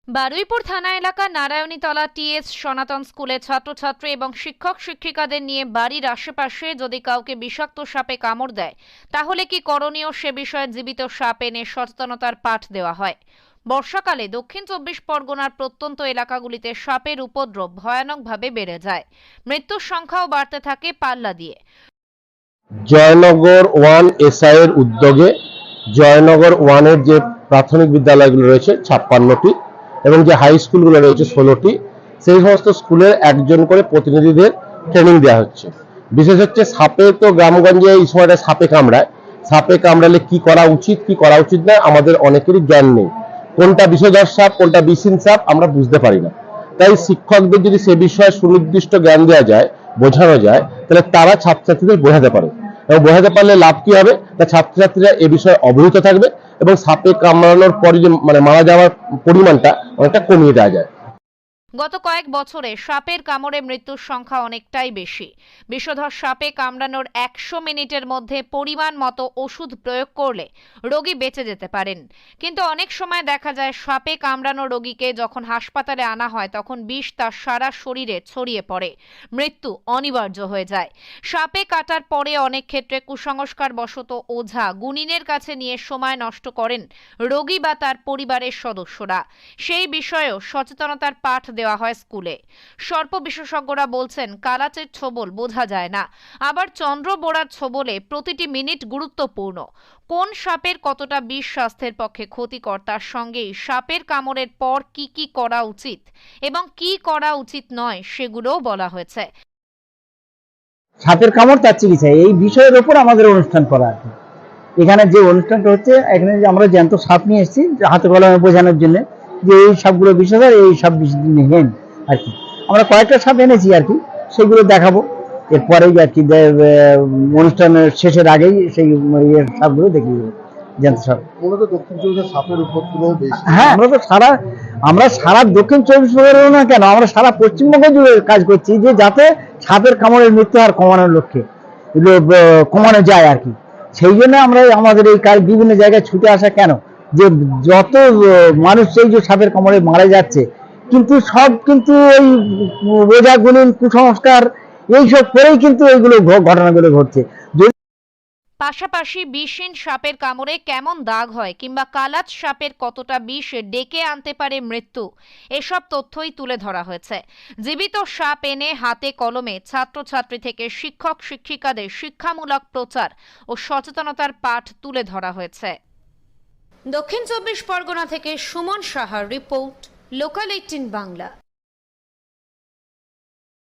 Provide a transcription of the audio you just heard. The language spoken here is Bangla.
বারুইপুর থানা এলাকা নারায়ণীতলা টিএস সনাতন স্কুলে ছাত্রছাত্রী এবং শিক্ষক শিক্ষিকাদের নিয়ে বাড়ির আশেপাশে যদি কাউকে বিষাক্ত সাপে কামড় দেয় তাহলে কি করণীয় সে বিষয়ে জীবিত সাপ এনে সচেতনতার পাঠ দেওয়া হয়। বর্ষাকালে দক্ষিণ ২৪ পরগনার প্রত্যন্ত এলাকাগুলিতে সাপের উপদ্রব ভয়ানকভাবে বেড়ে যায়, মৃত্যুর সংখ্যাও বাড়তে থাকে পাল্লা দিয়ে। জয়নগর ওয়ান এসআই এর উদ্যোগে জয়নগর ওয়ানের যে প্রাথমিক বিদ্যালয়গুলো রয়েছে ৫৬টি এবং যে হাই স্কুলগুলো রয়েছে ১৬টি, সেই সমস্ত স্কুলের একজন করে প্রতিনিধিদের ট্রেনিং দেওয়া হচ্ছে। বিশেষ হচ্ছে সাপে, তো গ্রামগঞ্জে এই সময়টা সাপে কামড়ায়, সাপে কামড়ালে কি করা উচিত কি করা উচিত না আমাদের অনেকেরই জ্ঞান নেই। কোনটা বিষধর সাপ কোনটা বিষহীন সাপ আমরা বুঝতে পারি না। তাই শিক্ষকদের যদি সে বিষয়ে সুনির্দিষ্ট জ্ঞান দেওয়া যায়, বোঝানো যায়, তাহলে তারা ছাত্রছাত্রীদের বোঝাতে পারে এবং বোঝাতে পারলে লাভ কি হবে, তা ছাত্রছাত্রীরা এ বিষয়ে অবহিত থাকবে এবং সাপে কামড়ানোর পরে যে মারা যাওয়ার পরিমাণটা অনেকটা কমিয়ে দেওয়া যায়। গত কয়েক বছরে সাপের কামড়ে মৃত্যুর সংখ্যা অনেকটাই বেশি। বিষধর সাপে কামড়ানোর ১০০ মিনিটের মধ্যে পরিমাণ মতো ওষুধ প্রয়োগ করলে রোগী বেঁচে যেতে পারেন, কিন্তু অনেক সময় দেখা যায় সাপে কামড়ানো রোগীকে যখন হাসপাতালে আনা হয় তখন বিষ তার সারা শরীরে ছড়িয়ে পড়ে, মৃত্যু অনিবার্য হয়ে যায়। সাপে কাটার পরে অনেক ক্ষেত্রে কুসংস্কার বশত ওঝা গুনিনের কাছে নিয়ে সময় নষ্ট করেন রোগী বা তার পরিবারের সদস্যরা। সেই বিষয়েও সচেতনতার পাঠ দেওয়া হয় স্কুলে। সর্প বিশেষজ্ঞরা বলছেন কালাচের ছোবল বোঝা যায় না, আবার চন্দ্র বোড়ার ছোবলে প্রতিটি মিনিট গুরুত্বপূর্ণ। কোন সাপের কতটা বিষ স্বাস্থ্যের পক্ষে ক্ষতিকর তার সঙ্গেই সাপের কামড়ের পর কি কি করা উচিত এবং কি করা উচিত নয় সেগুলোও বলা হয়েছে। সাপের কামড় তার চিকিৎসা এই বিষয়ের উপর আমাদের অনুষ্ঠান করা আর কি। এখানে যে অনুষ্ঠানটা হচ্ছে, এখানে যে আমরা জ্যান্ত সাপ নিয়ে এসেছি হাতে কলমে বোঝানোর জন্য যে এই সাপগুলো বিষধর, এই সব বিষহীন আর কি। আমরা কয়েকটা সাপ এনেছি আর কি, সেগুলো দেখাবো এরপরে আর কি। অনুষ্ঠানের শেষের আগেই সেই সাপগুলো দেখিয়ে দেবো। জ্যান্ত সাপ মূলত দক্ষিণ চব্বিশ সাপের উপদ্রব বেশি। হ্যাঁ, আমরা সারা দক্ষিণ ২৪ পরগনা না কেন, আমরা সারা পশ্চিমবঙ্গ জুড়ে কাজ করছি যে যাতে সাপের কামড়ের মৃত্যু হার কমানোর লক্ষ্যে কমানো যায় আর কি। সেই জন্য আমরা আমাদের এই কাজ বিভিন্ন জায়গায় ছুটে আসা কেন, যে যত মানুষ এই যে সাপের কামড়ে মারা যাচ্ছে, কিন্তু সব কিন্তু এই ওঝা গুণিন কুসংস্কার এইসব করেই কিন্তু এইগুলো ঘটনাগুলো ঘটছে। পাশাপাশি বিষহীন সাপের কামড়ে কেমন দাগ হয় কিংবা কালাচ সাপের কতটা বিষ ডেকে আনতে পারে মৃত্যু, এসব তথ্যই তুলে ধরা হয়েছে। জীবিত সাপ এনে হাতে কলমে ছাত্রছাত্রী থেকে শিক্ষক শিক্ষিকাদের শিক্ষামূলক প্রচার ও সচেতনতার পাঠ তুলে ধরা হয়েছে। দক্ষিণ ২৪ পরগনা থেকে সুমন সাহার রিপোর্ট, লোকাল ১৮ বাংলা।